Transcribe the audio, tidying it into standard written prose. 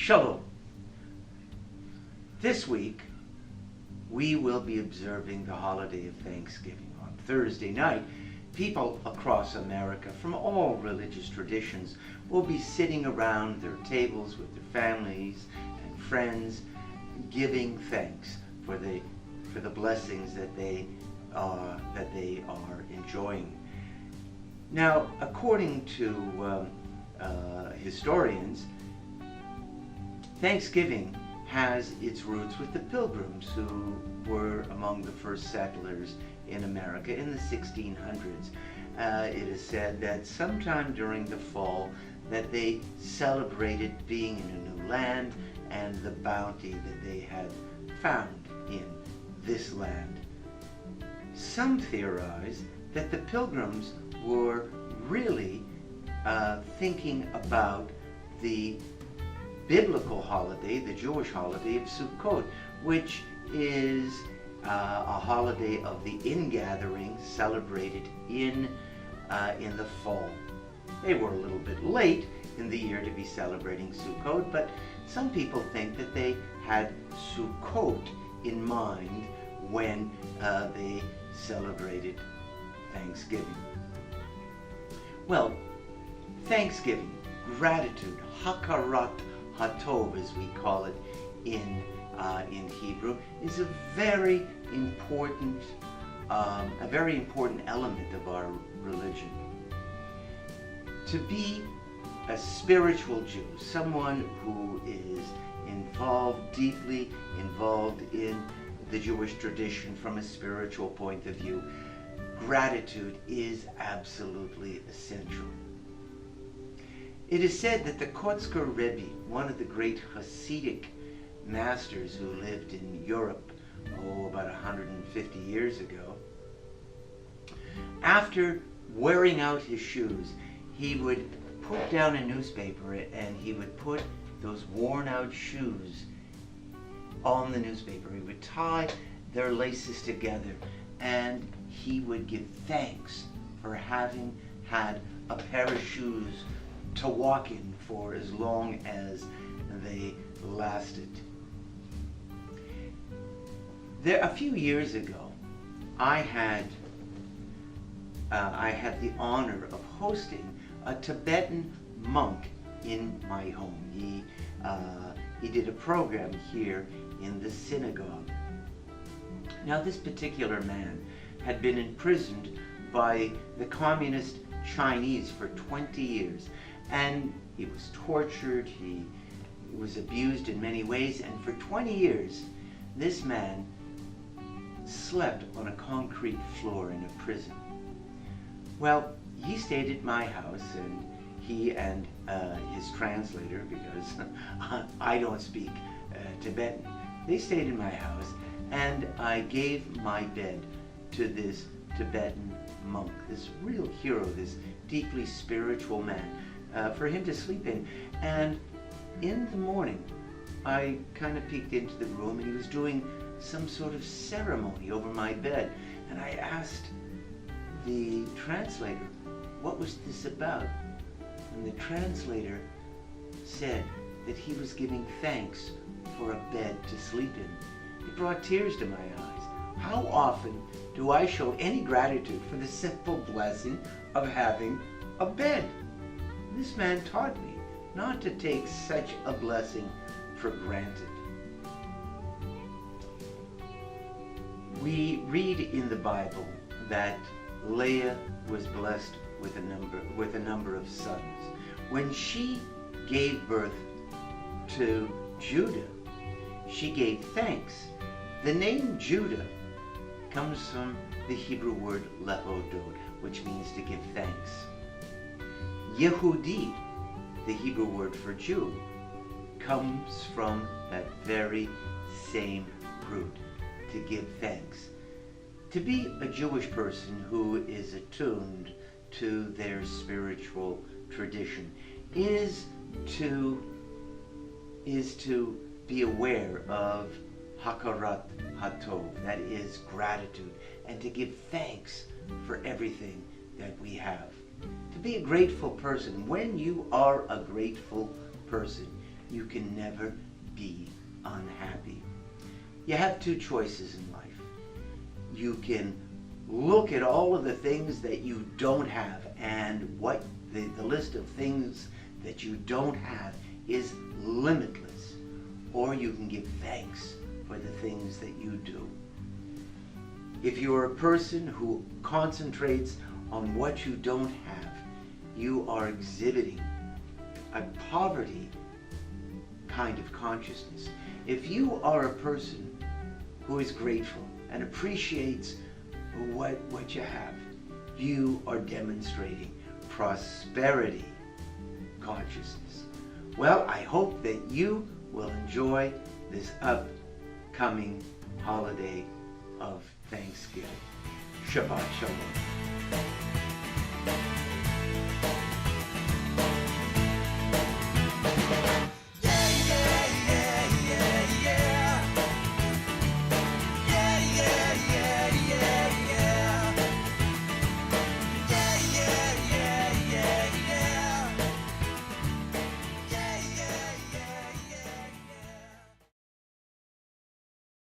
Shalom. This week, we will be observing the holiday of Thanksgiving. On Thursday night, people across America from all religious traditions will be sitting around their tables with their families and friends, giving thanks for the blessings that they are enjoying. Now, according to historians, Thanksgiving has its roots with the Pilgrims, who were among the first settlers in America in the 1600s. It is said that sometime during the fall that they celebrated being in a new land and the bounty that they had found in this land. Some theorize that the Pilgrims were really thinking about the biblical holiday, the Jewish holiday of Sukkot, which is a holiday of the ingathering celebrated in the fall. They were a little bit late in the year to be celebrating Sukkot, but some people think that they had Sukkot in mind when they celebrated Thanksgiving. Well, Thanksgiving, gratitude, hakarat hatov, as we call it in Hebrew, is a very important element of our religion. To be a spiritual Jew, someone who is deeply involved in the Jewish tradition from a spiritual point of view, gratitude is absolutely essential. It is said that the Kotzker Rebbe, one of the great Hasidic masters who lived in Europe, about 150 years ago, after wearing out his shoes, he would put down a newspaper and he would put those worn out shoes on the newspaper. He would tie their laces together and he would give thanks for having had a pair of shoes to walk in for as long as they lasted. A few years ago, I had the honor of hosting a Tibetan monk in my home. He did a program here in the synagogue. Now, this particular man had been imprisoned by the communist Chinese for 20 years. And he was tortured, he was abused in many ways, and for 20 years, this man slept on a concrete floor in a prison. Well, he stayed at my house, and he and his translator, because I don't speak Tibetan, they stayed in my house, and I gave my bed to this Tibetan monk, this real hero, this deeply spiritual man, for him to sleep in. And in the morning, I kind of peeked into the room and he was doing some sort of ceremony over my bed. And I asked the translator, what was this about? And the translator said that he was giving thanks for a bed to sleep in. It brought tears to my eyes. How often do I show any gratitude for the simple blessing of having a bed? This man taught me not to take such a blessing for granted. We read in the Bible that Leah was blessed with a number of sons. When she gave birth to Judah, she gave thanks. The name Judah comes from the Hebrew word lehodod, which means to give thanks. Yehudi, the Hebrew word for Jew, comes from that very same root, to give thanks. To be a Jewish person who is attuned to their spiritual tradition is to be aware of hakarat hatov, that is gratitude, and to give thanks for everything that we have. To be a grateful person, when you are a grateful person, you can never be unhappy. You have two choices in life. You can look at all of the things that you don't have, and what the list of things that you don't have is limitless. Or you can give thanks for the things that you do. If you're a person who concentrates on what you don't have, you are exhibiting a poverty kind of consciousness. If you are a person who is grateful and appreciates what you have, you are demonstrating prosperity consciousness. Well, I hope that you will enjoy this upcoming holiday of Thanksgiving. Shabbat Shalom.